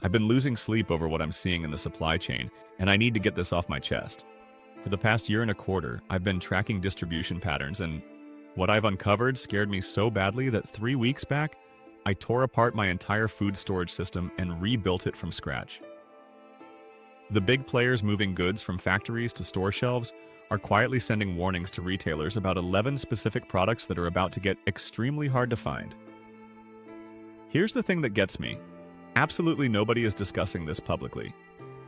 I've been losing sleep over what I'm seeing in the supply chain, and I need to get this off my chest. For the past year and a quarter, I've been tracking distribution patterns, and what I've uncovered scared me so badly that 3 weeks back, I tore apart my entire food storage system and rebuilt it from scratch. The big players moving goods from factories to store shelves are quietly sending warnings to retailers about 11 specific products that are about to get extremely hard to find. Here's the thing that gets me. Absolutely nobody is discussing this publicly.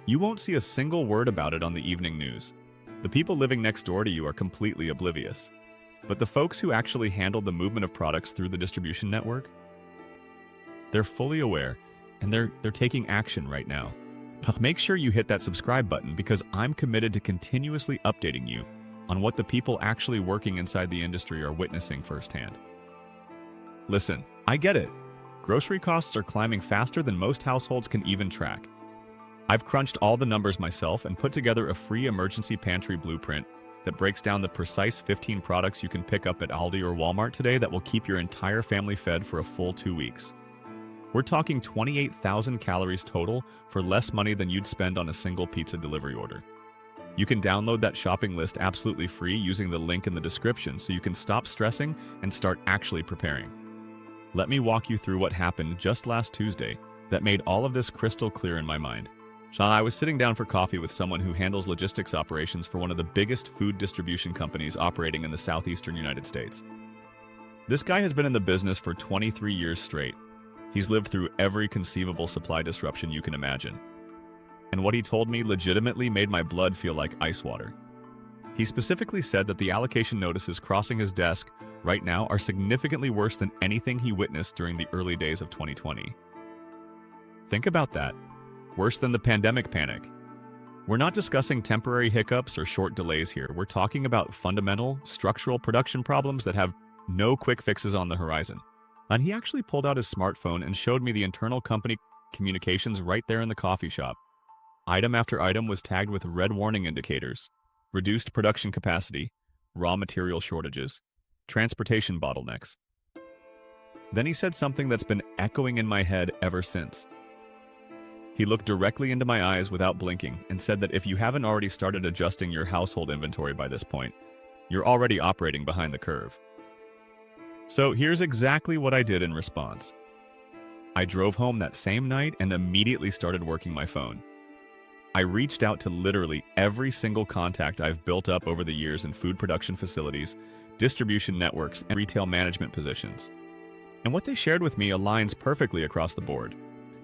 You won't see a single word about it on the evening news. The people living next door to you are completely oblivious. But the folks who actually handle the movement of products through the distribution network, they're fully aware, and they're taking action right now. Make sure you hit that subscribe button because I'm committed to continuously updating you on what the people actually working inside the industry are witnessing firsthand. Listen, I get it. Grocery costs are climbing faster than most households can even track. I've crunched all the numbers myself and put together a free emergency pantry blueprint that breaks down the precise 15 products you can pick up at Aldi or Walmart today that will keep your entire family fed for a full 2 weeks. We're talking 28,000 calories total for less money than you'd spend on a single pizza delivery order. You can download that shopping list absolutely free using the link in the description so you can stop stressing and start actually preparing. Let me walk you through what happened just last Tuesday that made all of this crystal clear in my mind. I was sitting down for coffee with someone who handles logistics operations for one of the biggest food distribution companies operating in the southeastern United States. This guy has been in the business for 23 years straight. He's lived through every conceivable supply disruption you can imagine. And what he told me legitimately made my blood feel like ice water. He specifically said that the allocation notices crossing his desk right now are significantly worse than anything he witnessed during the early days of 2020. Think about that. Worse than the pandemic panic. We're not discussing temporary hiccups or short delays here. We're talking about fundamental, structural production problems that have no quick fixes on the horizon. And he actually pulled out his smartphone and showed me the internal company communications right there in the coffee shop. Item after item was tagged with red warning indicators: reduced production capacity, raw material shortages, transportation bottlenecks. Then he said something that's been echoing in my head ever since. He looked directly into my eyes without blinking and said that if you haven't already started adjusting your household inventory by this point, you're already operating behind the curve. So here's exactly what I did in response. I drove home that same night and immediately started working my phone. I reached out to literally every single contact I've built up over the years in food production facilities, distribution networks, and retail management positions. And what they shared with me aligns perfectly across the board.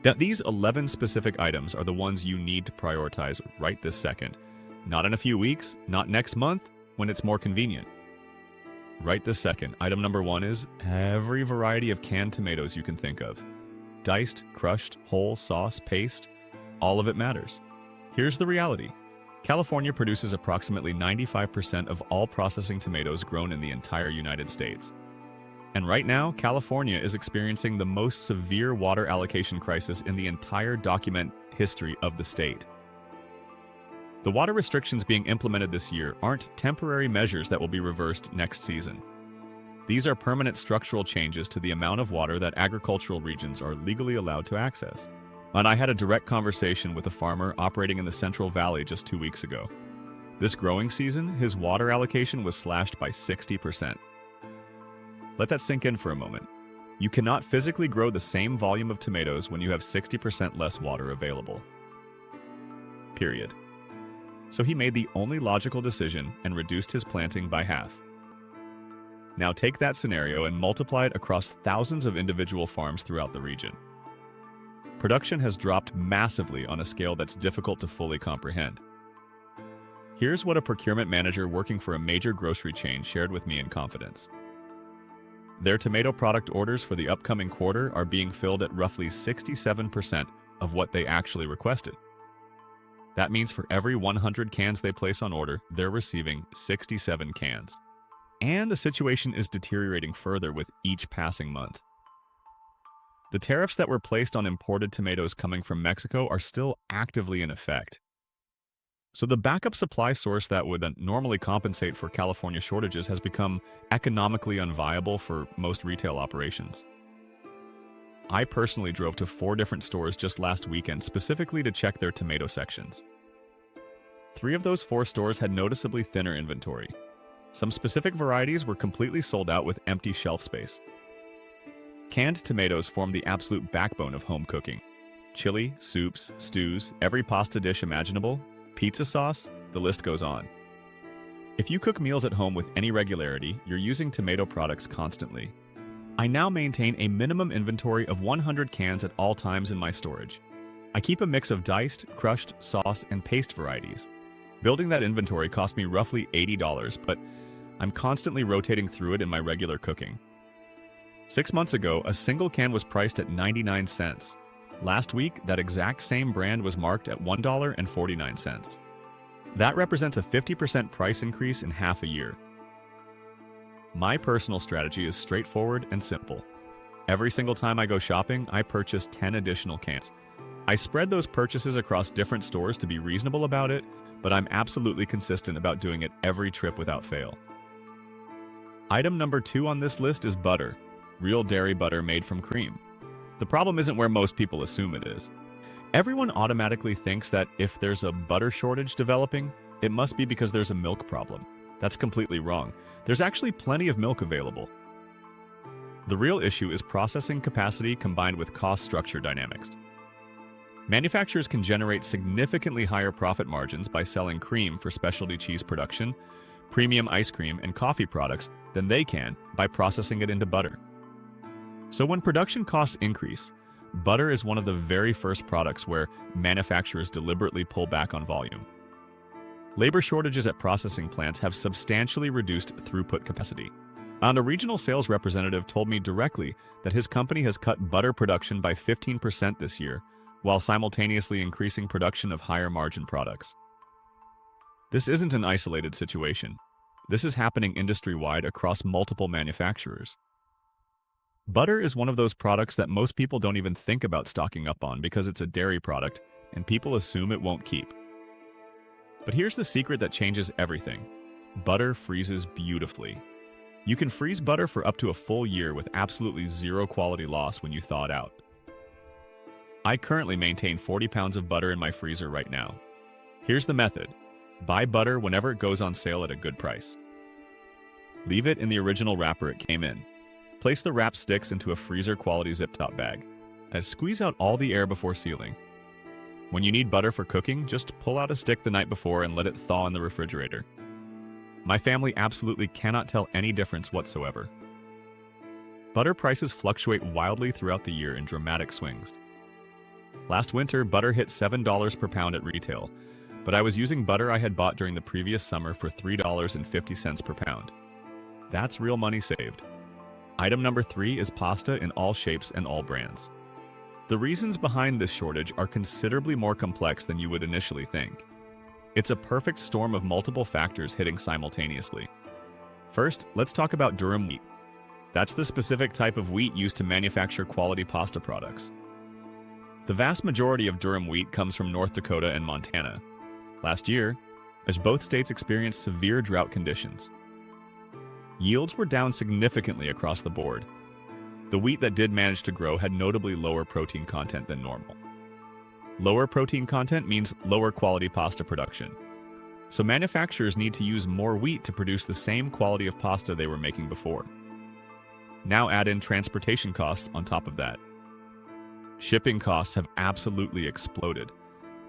That these 11 specific items are the ones you need to prioritize right this second. Not in a few weeks, not next month, when it's more convenient. Right this second, item number 1 is every variety of canned tomatoes you can think of. Diced, crushed, whole, sauce, paste, all of it matters. Here's the reality. California produces approximately 95% of all processing tomatoes grown in the entire United States. And right now, California is experiencing the most severe water allocation crisis in the entire document history of the state. The water restrictions being implemented this year aren't temporary measures that will be reversed next season. These are permanent structural changes to the amount of water that agricultural regions are legally allowed to access. And I had a direct conversation with a farmer operating in the Central Valley just 2 weeks ago. This growing season, his water allocation was slashed by 60%. Let that sink in for a moment. You cannot physically grow the same volume of tomatoes when you have 60% less water available. Period. So he made the only logical decision and reduced his planting by half. Now take that scenario and multiply it across thousands of individual farms throughout the region. Production has dropped massively on a scale that's difficult to fully comprehend. Here's what a procurement manager working for a major grocery chain shared with me in confidence. Their tomato product orders for the upcoming quarter are being filled at roughly 67% of what they actually requested. That means for every 100 cans they place on order, they're receiving 67 cans. And the situation is deteriorating further with each passing month. The tariffs that were placed on imported tomatoes coming from Mexico are still actively in effect. So the backup supply source that would normally compensate for California shortages has become economically unviable for most retail operations. I personally drove to 4 different stores just last weekend specifically to check their tomato sections. 3 of those 4 stores had noticeably thinner inventory. Some specific varieties were completely sold out with empty shelf space. Canned tomatoes form the absolute backbone of home cooking. Chili, soups, stews, every pasta dish imaginable, pizza sauce, the list goes on. If you cook meals at home with any regularity, you're using tomato products constantly. I now maintain a minimum inventory of 100 cans at all times in my storage. I keep a mix of diced, crushed, sauce, and paste varieties. Building that inventory cost me roughly $80, but I'm constantly rotating through it in my regular cooking. 6 months ago, a single can was priced at 99 cents. Last week, that exact same brand was marked at $1.49. That represents a 50% price increase in half a year. My personal strategy is straightforward and simple. Every single time I go shopping, I purchase 10 additional cans. I spread those purchases across different stores to be reasonable about it, but I'm absolutely consistent about doing it every trip without fail. Item number 2 on this list is butter. Real dairy butter made from cream. The problem isn't where most people assume it is. Everyone automatically thinks that if there's a butter shortage developing, it must be because there's a milk problem. That's completely wrong. There's actually plenty of milk available. The real issue is processing capacity combined with cost structure dynamics. Manufacturers can generate significantly higher profit margins by selling cream for specialty cheese production, premium ice cream, and coffee products than they can by processing it into butter. So when production costs increase, butter is one of the very first products where manufacturers deliberately pull back on volume. Labor shortages at processing plants have substantially reduced throughput capacity. And a regional sales representative told me directly that his company has cut butter production by 15% this year, while simultaneously increasing production of higher margin products. This isn't an isolated situation. This is happening industry-wide across multiple manufacturers. Butter is one of those products that most people don't even think about stocking up on because it's a dairy product and people assume it won't keep. But here's the secret that changes everything. Butter freezes beautifully. You can freeze butter for up to a full year with absolutely zero quality loss when you thaw it out. I currently maintain 40 pounds of butter in my freezer right now. Here's the method. Buy butter whenever it goes on sale at a good price. Leave it in the original wrapper it came in. Place the wrap sticks into a freezer-quality zip-top bag. And squeeze out all the air before sealing. When you need butter for cooking, just pull out a stick the night before and let it thaw in the refrigerator. My family absolutely cannot tell any difference whatsoever. Butter prices fluctuate wildly throughout the year in dramatic swings. Last winter, butter hit $7 per pound at retail, but I was using butter I had bought during the previous summer for $3.50 per pound. That's real money saved. Item number 3 is pasta in all shapes and all brands. The reasons behind this shortage are considerably more complex than you would initially think. It's a perfect storm of multiple factors hitting simultaneously. First, let's talk about durum wheat. That's the specific type of wheat used to manufacture quality pasta products. The vast majority of durum wheat comes from North Dakota and Montana. Last year, as both states experienced severe drought conditions, yields were down significantly across the board. The wheat that did manage to grow had notably lower protein content than normal. Lower protein content means lower quality pasta production. So manufacturers need to use more wheat to produce the same quality of pasta they were making before. Now add in transportation costs on top of that. Shipping costs have absolutely exploded.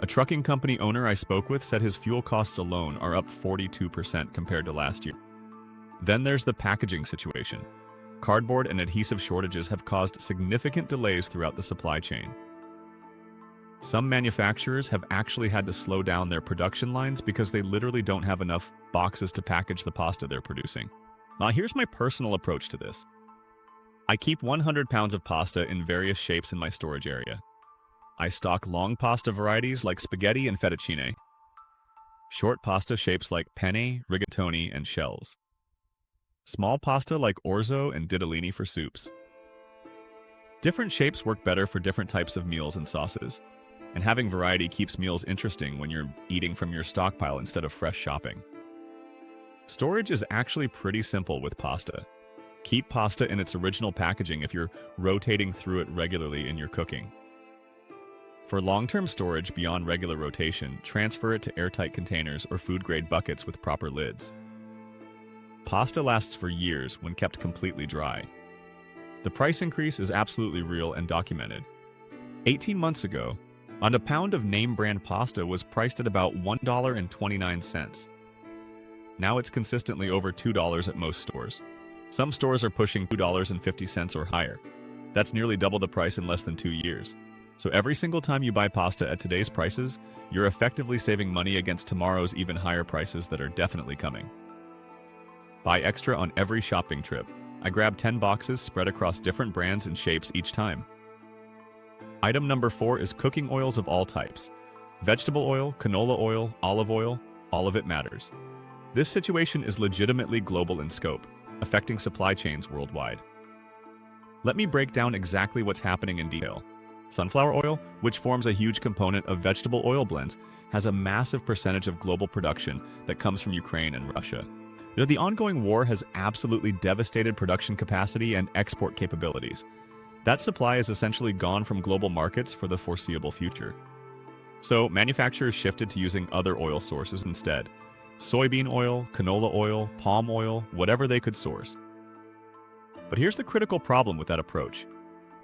A trucking company owner I spoke with said his fuel costs alone are up 42% compared to last year. Then there's the packaging situation. Cardboard and adhesive shortages have caused significant delays throughout the supply chain. Some manufacturers have actually had to slow down their production lines because they literally don't have enough boxes to package the pasta they're producing. Now here's my personal approach to this. I keep 100 pounds of pasta in various shapes in my storage area. I stock long pasta varieties like spaghetti and fettuccine, short pasta shapes like penne, rigatoni, and shells, small pasta like orzo and ditalini for soups. Different shapes work better for different types of meals and sauces, and having variety keeps meals interesting when you're eating from your stockpile instead of fresh shopping. Storage is actually pretty simple with pasta. Keep pasta in its original packaging if you're rotating through it regularly in your cooking. For long-term storage beyond regular rotation, transfer it to airtight containers or food-grade buckets with proper lids. Pasta lasts for years when kept completely dry. The price increase is absolutely real and documented. 18 months ago, a pound of name-brand pasta was priced at about $1.29. Now it's consistently over $2 at most stores. Some stores are pushing $2.50 or higher. That's nearly double the price in less than 2 years. So every single time you buy pasta at today's prices, you're effectively saving money against tomorrow's even higher prices that are definitely coming. Buy extra on every shopping trip. I grab 10 boxes spread across different brands and shapes each time. Item number 4 is cooking oils of all types. Vegetable oil, canola oil, all of it matters. This situation is legitimately global in scope, affecting supply chains worldwide. Let me break down exactly what's happening in detail. Sunflower oil, which forms a huge component of vegetable oil blends, has a massive percentage of global production that comes from Ukraine and Russia. The ongoing war has absolutely devastated production capacity and export capabilities. That supply is essentially gone from global markets for the foreseeable future. So manufacturers shifted to using other oil sources instead. Soybean oil, canola oil, palm oil, whatever they could source. But here's the critical problem with that approach.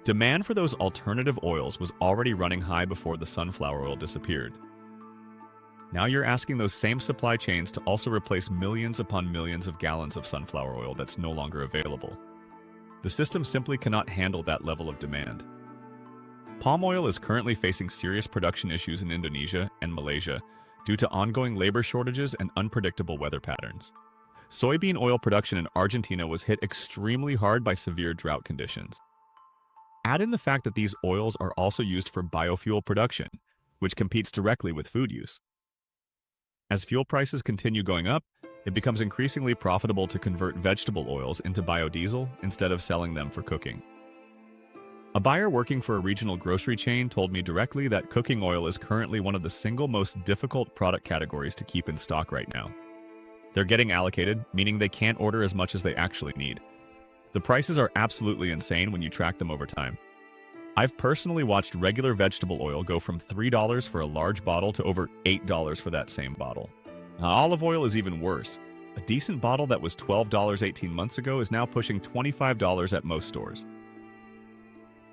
Demand for those alternative oils was already running high before the sunflower oil disappeared. Now you're asking those same supply chains to also replace millions upon millions of gallons of sunflower oil that's no longer available. The system simply cannot handle that level of demand. Palm oil is currently facing serious production issues in Indonesia and Malaysia due to ongoing labor shortages and unpredictable weather patterns. Soybean oil production in Argentina was hit extremely hard by severe drought conditions. Add in the fact that these oils are also used for biofuel production, which competes directly with food use. As fuel prices continue going up, it becomes increasingly profitable to convert vegetable oils into biodiesel instead of selling them for cooking. A buyer working for a regional grocery chain told me directly that cooking oil is currently one of the single most difficult product categories to keep in stock right now. They're getting allocated, meaning they can't order as much as they actually need. The prices are absolutely insane when you track them over time. I've personally watched regular vegetable oil go from $3 for a large bottle to over $8 for that same bottle. Now, olive oil is even worse. A decent bottle that was $12 18 months ago is now pushing $25 at most stores.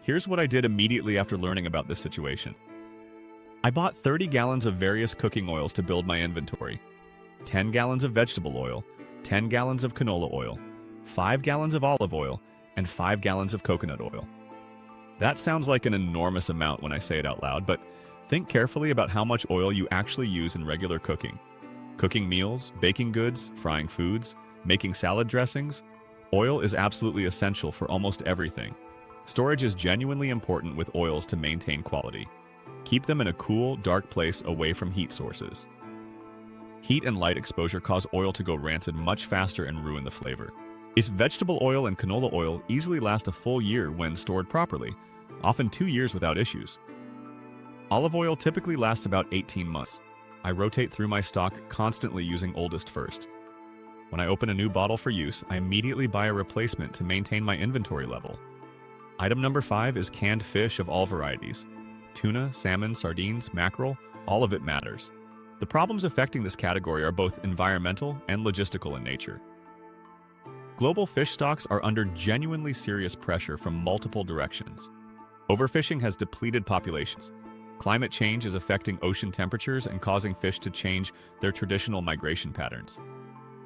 Here's what I did immediately after learning about this situation. I bought 30 gallons of various cooking oils to build my inventory. 10 gallons of vegetable oil, 10 gallons of canola oil, 5 gallons of olive oil, and 5 gallons of coconut oil. That sounds like an enormous amount when I say it out loud, but think carefully about how much oil you actually use in regular cooking. Cooking meals, baking goods, frying foods, making salad dressings. Oil is absolutely essential for almost everything. Storage is genuinely important with oils to maintain quality. Keep them in a cool, dark place away from heat sources. Heat and light exposure cause oil to go rancid much faster and ruin the flavor. Vegetable oil and canola oil easily last a full year when stored properly, often 2 years without issues. Olive oil typically lasts about 18 months. I rotate through my stock, constantly using oldest first. When I open a new bottle for use, I immediately buy a replacement to maintain my inventory level. Item number 5 is canned fish of all varieties. Tuna, salmon, sardines, mackerel, all of it matters. The problems affecting this category are both environmental and logistical in nature. Global fish stocks are under genuinely serious pressure from multiple directions. Overfishing has depleted populations. Climate change is affecting ocean temperatures and causing fish to change their traditional migration patterns.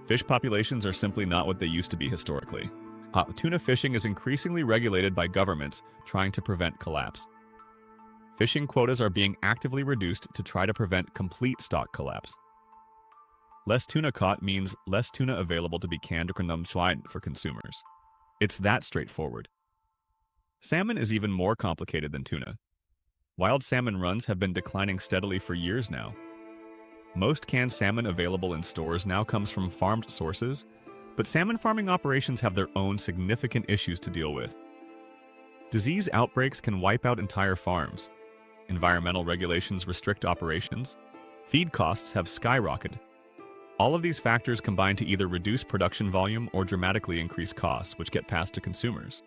Fish populations are simply not what they used to be historically. Tuna fishing is increasingly regulated by governments trying to prevent collapse. Fishing quotas are being actively reduced to try to prevent complete stock collapse. Less tuna caught means less tuna available to be canned or consumed for consumers. It's that straightforward. Salmon is even more complicated than tuna. Wild salmon runs have been declining steadily for years now. Most canned salmon available in stores now comes from farmed sources, but salmon farming operations have their own significant issues to deal with. Disease outbreaks can wipe out entire farms. Environmental regulations restrict operations. Feed costs have skyrocketed. All of these factors combine to either reduce production volume or dramatically increase costs, which get passed to consumers.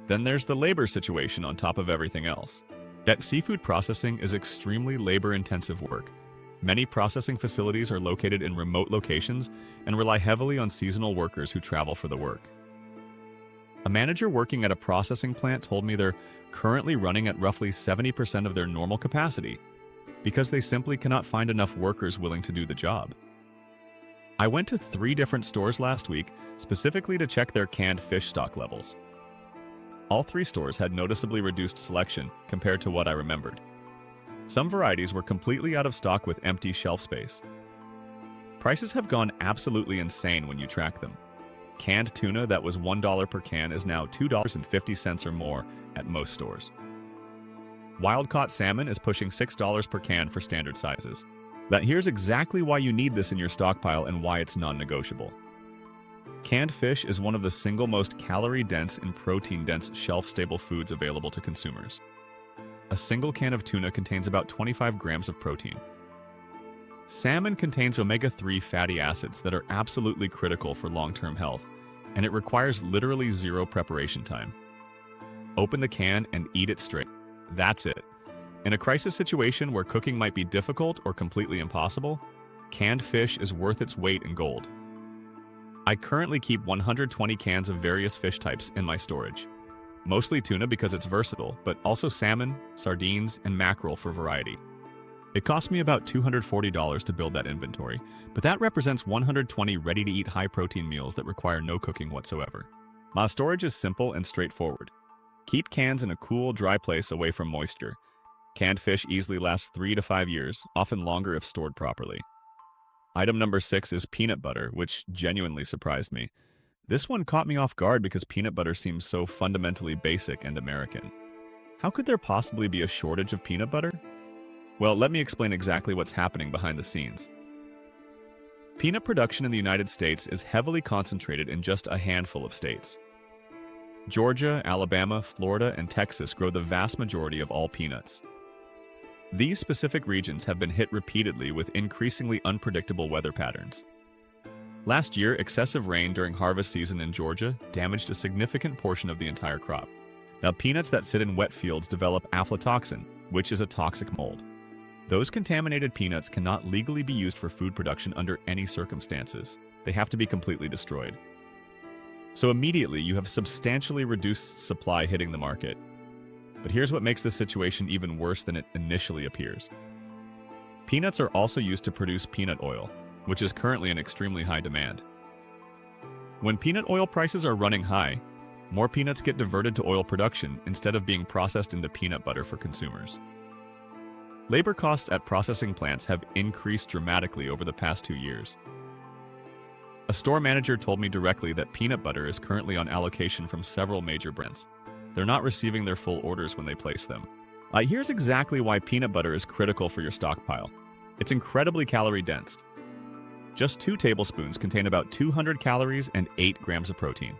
Then there's the labor situation on top of everything else. That seafood processing is extremely labor-intensive work. Many processing facilities are located in remote locations and rely heavily on seasonal workers who travel for the work. A manager working at a processing plant told me they're currently running at roughly 70% of their normal capacity because they simply cannot find enough workers willing to do the job. I went to 3 different stores last week specifically to check their canned fish stock levels. All 3 stores had noticeably reduced selection compared to what I remembered. Some varieties were completely out of stock with empty shelf space. Prices have gone absolutely insane when you track them. Canned tuna that was $1 per can is now $2.50 or more at most stores. Wild-caught salmon is pushing $6 per can for standard sizes. But here's exactly why you need this in your stockpile and why it's non-negotiable. Canned fish is one of the single most calorie-dense and protein-dense shelf-stable foods available to consumers. A single can of tuna contains about 25 grams of protein. Salmon contains omega-3 fatty acids that are absolutely critical for long-term health, and it requires literally 0 preparation time. Open the can and eat it straight. That's it. In a crisis situation where cooking might be difficult or completely impossible, canned fish is worth its weight in gold. I currently keep 120 cans of various fish types in my storage. Mostly tuna because it's versatile, but also salmon, sardines, and mackerel for variety. It cost me about $240 to build that inventory, but that represents 120 ready-to-eat high-protein meals that require no cooking whatsoever. My storage is simple and straightforward. Keep cans in a cool, dry place away from moisture. Canned fish easily lasts 3 to 5 years, often longer if stored properly. Item number 6 is peanut butter, which genuinely surprised me. This one caught me off guard because peanut butter seems so fundamentally basic and American. How could there possibly be a shortage of peanut butter? Well, let me explain exactly what's happening behind the scenes. Peanut production in the United States is heavily concentrated in just a handful of states. Georgia, Alabama, Florida, and Texas grow the vast majority of all peanuts. These specific regions have been hit repeatedly with increasingly unpredictable weather patterns. Last year, excessive rain during harvest season in Georgia damaged a significant portion of the entire crop. Now, peanuts that sit in wet fields develop aflatoxin, which is a toxic mold. Those contaminated peanuts cannot legally be used for food production under any circumstances. They have to be completely destroyed. So immediately, you have substantially reduced supply hitting the market. But here's what makes this situation even worse than it initially appears. Peanuts are also used to produce peanut oil, which is currently in extremely high demand. When peanut oil prices are running high, more peanuts get diverted to oil production instead of being processed into peanut butter for consumers. Labor costs at processing plants have increased dramatically over the past 2 years. A store manager told me directly that peanut butter is currently on allocation from several major brands. They're not receiving their full orders when they place them. Here's exactly why peanut butter is critical for your stockpile. It's incredibly calorie-dense. Just 2 tablespoons contain about 200 calories and 8 grams of protein.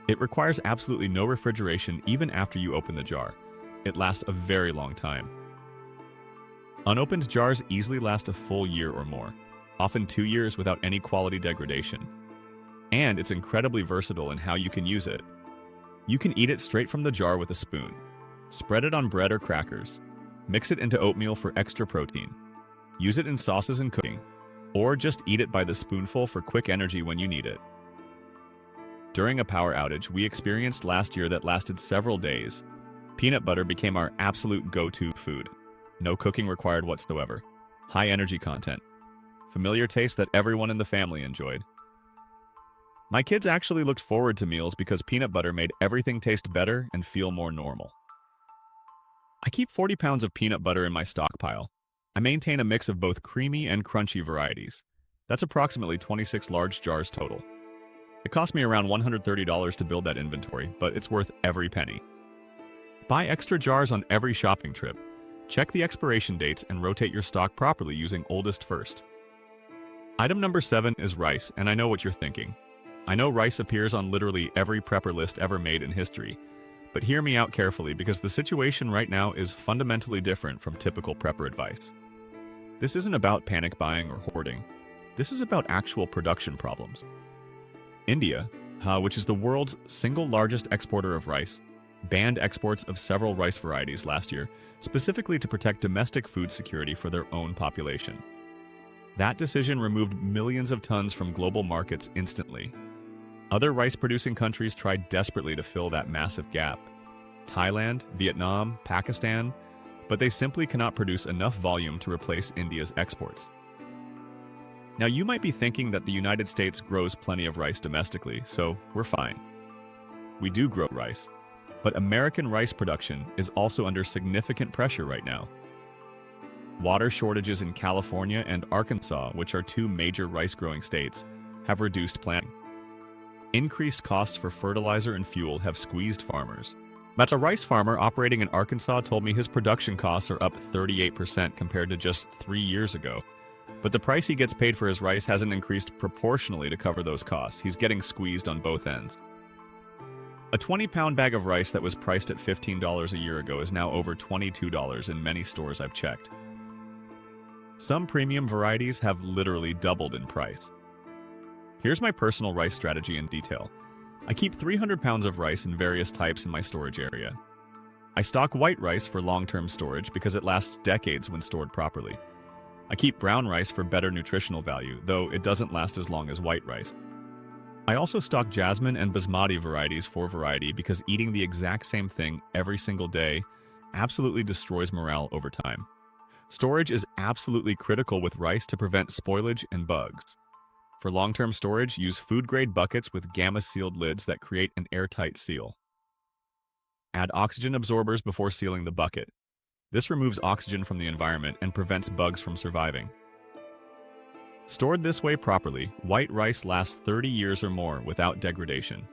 It requires absolutely no refrigeration even after you open the jar. It lasts a very long time. Unopened jars easily last a full year or more, often 2 years without any quality degradation. And it's incredibly versatile in how you can use it. You can eat it straight from the jar with a spoon, spread it on bread or crackers, mix it into oatmeal for extra protein, use it in sauces and cooking, or just eat it by the spoonful for quick energy when you need it. During a power outage we experienced last year that lasted several days, peanut butter became our absolute go-to food. No cooking required whatsoever. High energy content. Familiar taste that everyone in the family enjoyed. My kids actually looked forward to meals because peanut butter made everything taste better and feel more normal. I keep 40 pounds of peanut butter in my stockpile. I maintain a mix of both creamy and crunchy varieties. That's approximately 26 large jars total. It cost me around $130 to build that inventory, but it's worth every penny. Buy extra jars on every shopping trip. Check the expiration dates and rotate your stock properly using oldest first. Item number 7 is rice, and I know what you're thinking. I know rice appears on literally every prepper list ever made in history, but hear me out carefully because the situation right now is fundamentally different from typical prepper advice. This isn't about panic buying or hoarding. This is about actual production problems. India, which is the world's single largest exporter of rice, banned exports of several rice varieties last year, specifically to protect domestic food security for their own population. That decision removed millions of tons from global markets instantly. Other rice-producing countries tried desperately to fill that massive gap. Thailand, Vietnam, Pakistan, but they simply cannot produce enough volume to replace India's exports. Now, you might be thinking that the United States grows plenty of rice domestically, so we're fine. We do grow rice, but American rice production is also under significant pressure right now. Water shortages in California and Arkansas, which are two major rice-growing states, have reduced planting. Increased costs for fertilizer and fuel have squeezed farmers. But a rice farmer operating in Arkansas told me his production costs are up 38% compared to just 3 years ago. But the price he gets paid for his rice hasn't increased proportionally to cover those costs. He's getting squeezed on both ends. A 20-pound bag of rice that was priced at $15 a year ago is now over $22 in many stores I've checked. Some premium varieties have literally doubled in price. Here's my personal rice strategy in detail. I keep 300 pounds of rice in various types in my storage area. I stock white rice for long-term storage because it lasts decades when stored properly. I keep brown rice for better nutritional value, though it doesn't last as long as white rice. I also stock jasmine and basmati varieties for variety because eating the exact same thing every single day absolutely destroys morale over time. Storage is absolutely critical with rice to prevent spoilage and bugs. For long-term storage, use food-grade buckets with gamma-sealed lids that create an airtight seal. Add oxygen absorbers before sealing the bucket. This removes oxygen from the environment and prevents bugs from surviving. Stored this way properly, white rice lasts 30 years or more without degradation.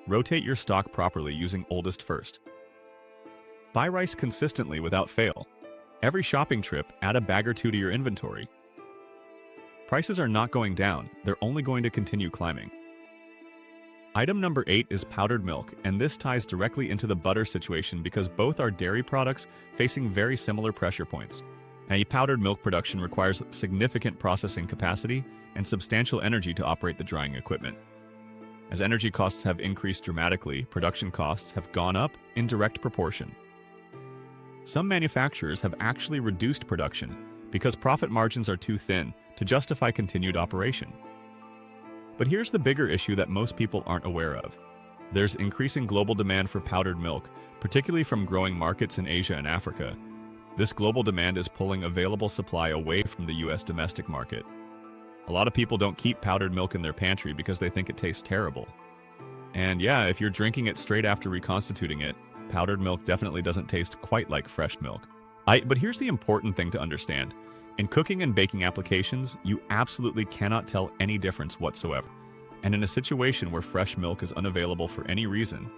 Rotate your stock properly using oldest first. Buy rice consistently without fail. Every shopping trip, add a bag or two to your inventory. Prices are not going down, they're only going to continue climbing. Item number 8 is powdered milk, and this ties directly into the butter situation because both are dairy products facing very similar pressure points. Now, powdered milk production requires significant processing capacity and substantial energy to operate the drying equipment. As energy costs have increased dramatically, production costs have gone up in direct proportion. Some manufacturers have actually reduced production because profit margins are too thin to justify continued operation. But here's the bigger issue that most people aren't aware of. There's increasing global demand for powdered milk, particularly from growing markets in Asia and Africa. This global demand is pulling available supply away from the US domestic market. A lot of people don't keep powdered milk in their pantry because they think it tastes terrible. And yeah, if you're drinking it straight after reconstituting it, powdered milk definitely doesn't taste quite like fresh milk. But here's the important thing to understand. In cooking and baking applications, you absolutely cannot tell any difference whatsoever. And in a situation where fresh milk is unavailable for any reason,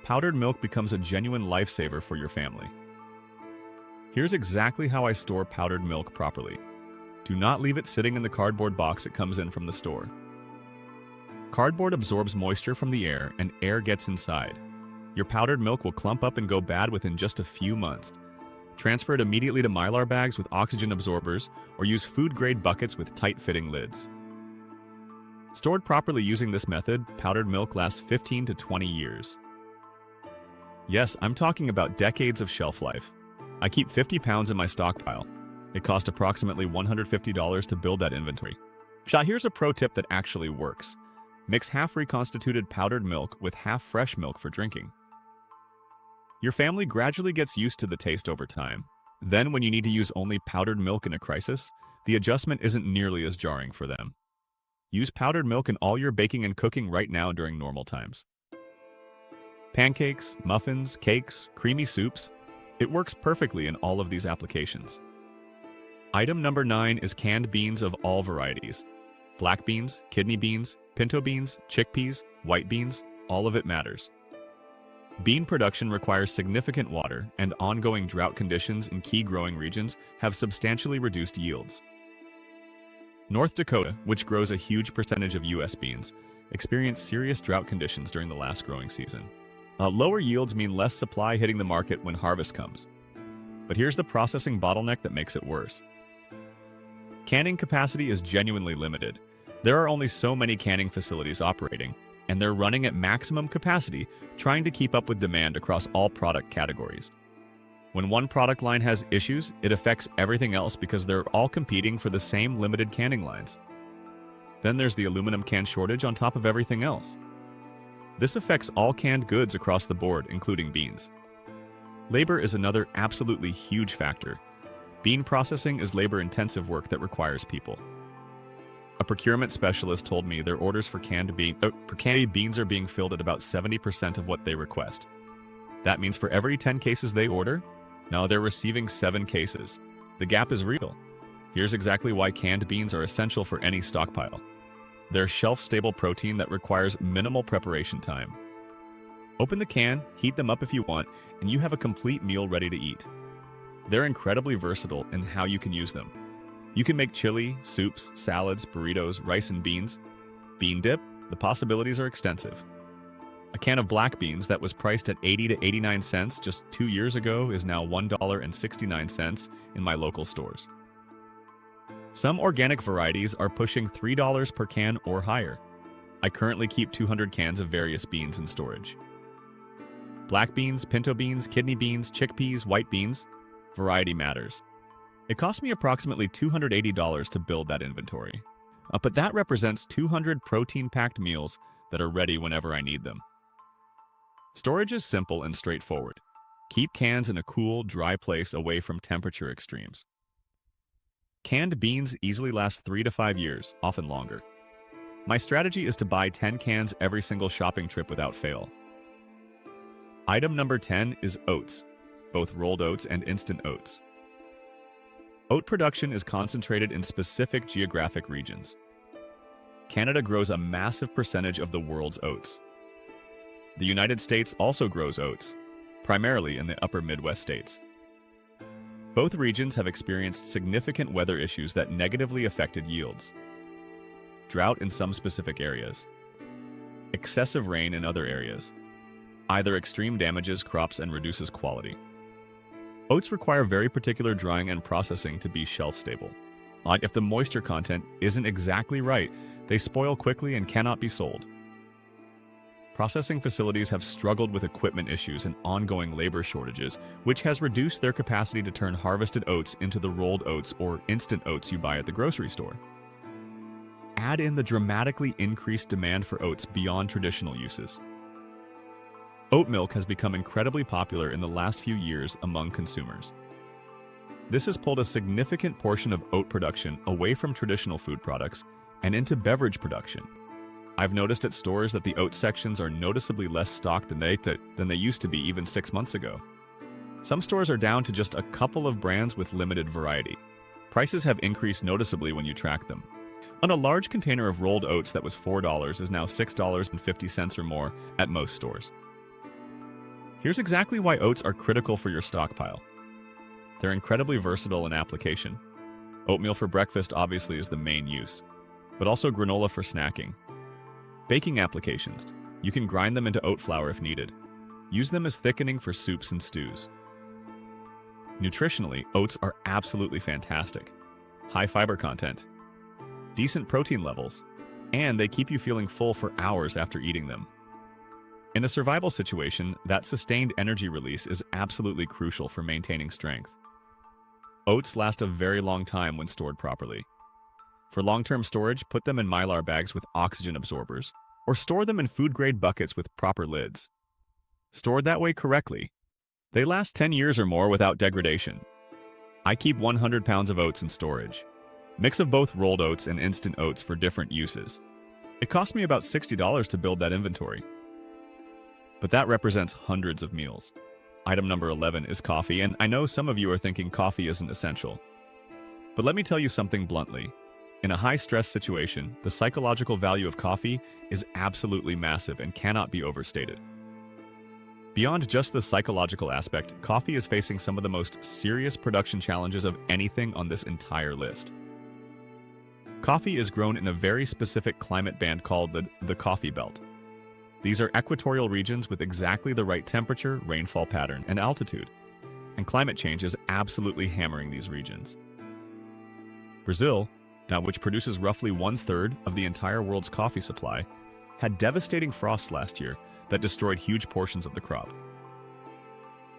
powdered milk becomes a genuine lifesaver for your family. Here's exactly how I store powdered milk properly. Do not leave it sitting in the cardboard box it comes in from the store. Cardboard absorbs moisture from the air and air gets inside. Your powdered milk will clump up and go bad within just a few months. Transfer it immediately to Mylar bags with oxygen absorbers or use food-grade buckets with tight-fitting lids. Stored properly using this method, powdered milk lasts 15 to 20 years. Yes, I'm talking about decades of shelf life. I keep 50 pounds in my stockpile. It cost approximately $150 to build that inventory. Here's a pro tip that actually works. Mix half reconstituted powdered milk with half fresh milk for drinking. Your family gradually gets used to the taste over time. Then, when you need to use only powdered milk in a crisis, the adjustment isn't nearly as jarring for them. Use powdered milk in all your baking and cooking right now during normal times. Pancakes, muffins, cakes, creamy soups. It works perfectly in all of these applications. Item number 9 is canned beans of all varieties. Black beans, kidney beans, pinto beans, chickpeas, white beans, all of it matters. Bean production requires significant water, and ongoing drought conditions in key growing regions have substantially reduced yields. North Dakota, which grows a huge percentage of U.S. beans, experienced serious drought conditions during the last growing season. Lower yields mean less supply hitting the market when harvest comes. But here's the processing bottleneck that makes it worse. Canning capacity is genuinely limited. There are only so many canning facilities operating, and they're running at maximum capacity, trying to keep up with demand across all product categories. When one product line has issues, it affects everything else because they're all competing for the same limited canning lines. Then there's the aluminum can shortage on top of everything else. This affects all canned goods across the board, including beans. Labor is another absolutely huge factor. Bean processing is labor-intensive work that requires people. A procurement specialist told me their orders for canned beans are being filled at about 70% of what they request. That means for every 10 cases they order, now they're receiving 7 cases. The gap is real. Here's exactly why canned beans are essential for any stockpile. They're shelf-stable protein that requires minimal preparation time. Open the can, heat them up if you want, and you have a complete meal ready to eat. They're incredibly versatile in how you can use them. You can make chili, soups, salads, burritos, rice and beans. Bean dip, the possibilities are extensive. A can of black beans that was priced at 80 to 89 cents just 2 years ago is now $1.69 in my local stores. Some organic varieties are pushing $3 per can or higher. I currently keep 200 cans of various beans in storage. Black beans, pinto beans, kidney beans, chickpeas, white beans. Variety matters. It cost me approximately $280 to build that inventory. But that represents 200 protein-packed meals that are ready whenever I need them. Storage is simple and straightforward. Keep cans in a cool, dry place away from temperature extremes. Canned beans easily last 3 to 5 years, often longer. My strategy is to buy 10 cans every single shopping trip without fail. Item number 10 is oats, both rolled oats and instant oats. Oat production is concentrated in specific geographic regions. Canada grows a massive percentage of the world's oats. The United States also grows oats, primarily in the upper Midwest states. Both regions have experienced significant weather issues that negatively affected yields. Drought in some specific areas. Excessive rain in other areas. Either extreme damages crops and reduces quality. Oats require very particular drying and processing to be shelf-stable. If the moisture content isn't exactly right, they spoil quickly and cannot be sold. Processing facilities have struggled with equipment issues and ongoing labor shortages, which has reduced their capacity to turn harvested oats into the rolled oats or instant oats you buy at the grocery store. Add in the dramatically increased demand for oats beyond traditional uses. Oat milk has become incredibly popular in the last few years among consumers. This has pulled a significant portion of oat production away from traditional food products and into beverage production. I've noticed at stores that the oat sections are noticeably less stocked than they used to be even 6 months ago. Some stores are down to just a couple of brands with limited variety. Prices have increased noticeably when you track them. On a large container of rolled oats that was $4 is now $6.50 or more at most stores. Here's exactly why oats are critical for your stockpile. They're incredibly versatile in application. Oatmeal for breakfast obviously is the main use, but also granola for snacking. Baking applications. You can grind them into oat flour if needed. Use them as thickening for soups and stews. Nutritionally, oats are absolutely fantastic. High fiber content, decent protein levels, and they keep you feeling full for hours after eating them. In a survival situation, that sustained energy release is absolutely crucial for maintaining strength. Oats last a very long time when stored properly. For long-term storage, put them in Mylar bags with oxygen absorbers, or store them in food-grade buckets with proper lids. Stored that way correctly, they last 10 years or more without degradation. I keep 100 pounds of oats in storage. Mix of both rolled oats and instant oats for different uses. It cost me about $60 to build that inventory. But that represents hundreds of meals. Item number 11 is coffee, and I know some of you are thinking coffee isn't essential. But let me tell you something bluntly. In a high-stress situation, the psychological value of coffee is absolutely massive and cannot be overstated. Beyond just the psychological aspect, coffee is facing some of the most serious production challenges of anything on this entire list. Coffee is grown in a very specific climate band called the coffee belt. These are equatorial regions with exactly the right temperature, rainfall pattern, and altitude. And climate change is absolutely hammering these regions. Brazil, now which produces roughly 1/3 of the entire world's coffee supply, had devastating frosts last year that destroyed huge portions of the crop.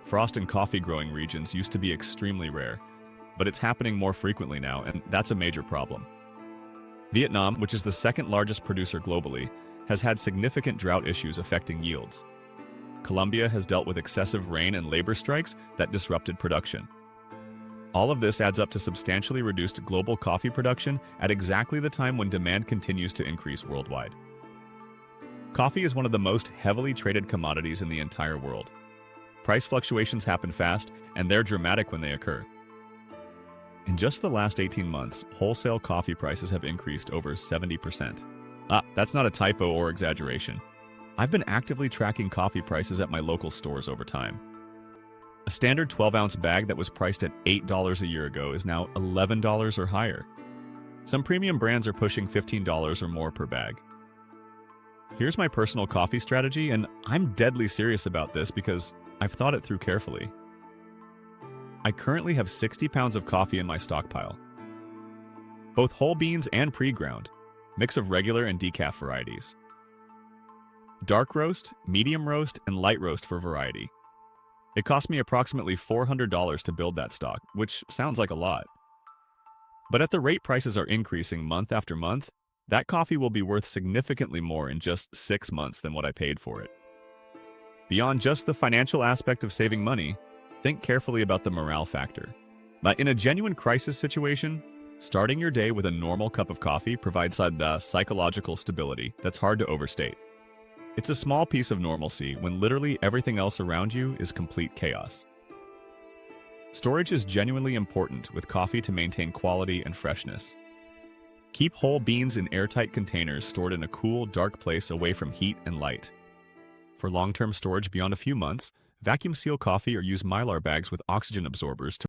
Frost in coffee-growing regions used to be extremely rare, but it's happening more frequently now, and that's a major problem. Vietnam, which is the second largest producer globally, has had significant drought issues affecting yields. Colombia has dealt with excessive rain and labor strikes that disrupted production. All of this adds up to substantially reduced global coffee production at exactly the time when demand continues to increase worldwide. Coffee is one of the most heavily traded commodities in the entire world. Price fluctuations happen fast, and they're dramatic when they occur. In just the last 18 months, wholesale coffee prices have increased over 70%. That's not a typo or exaggeration. I've been actively tracking coffee prices at my local stores over time. A standard 12-ounce bag that was priced at $8 a year ago is now $11 or higher. Some premium brands are pushing $15 or more per bag. Here's my personal coffee strategy, and I'm deadly serious about this because I've thought it through carefully. I currently have 60 pounds of coffee in my stockpile. Both whole beans and pre-ground, mix of regular and decaf varieties. Dark roast, medium roast, and light roast for variety. It cost me approximately $400 to build that stock, which sounds like a lot. But at the rate prices are increasing month after month, that coffee will be worth significantly more in just 6 months than what I paid for it. Beyond just the financial aspect of saving money, think carefully about the morale factor. But in a genuine crisis situation, starting your day with a normal cup of coffee provides a psychological stability that's hard to overstate. It's a small piece of normalcy when literally everything else around you is complete chaos. Storage is genuinely important with coffee to maintain quality and freshness. Keep whole beans in airtight containers stored in a cool, dark place away from heat and light. For long-term storage beyond a few months, vacuum seal coffee or use Mylar bags with oxygen absorbers to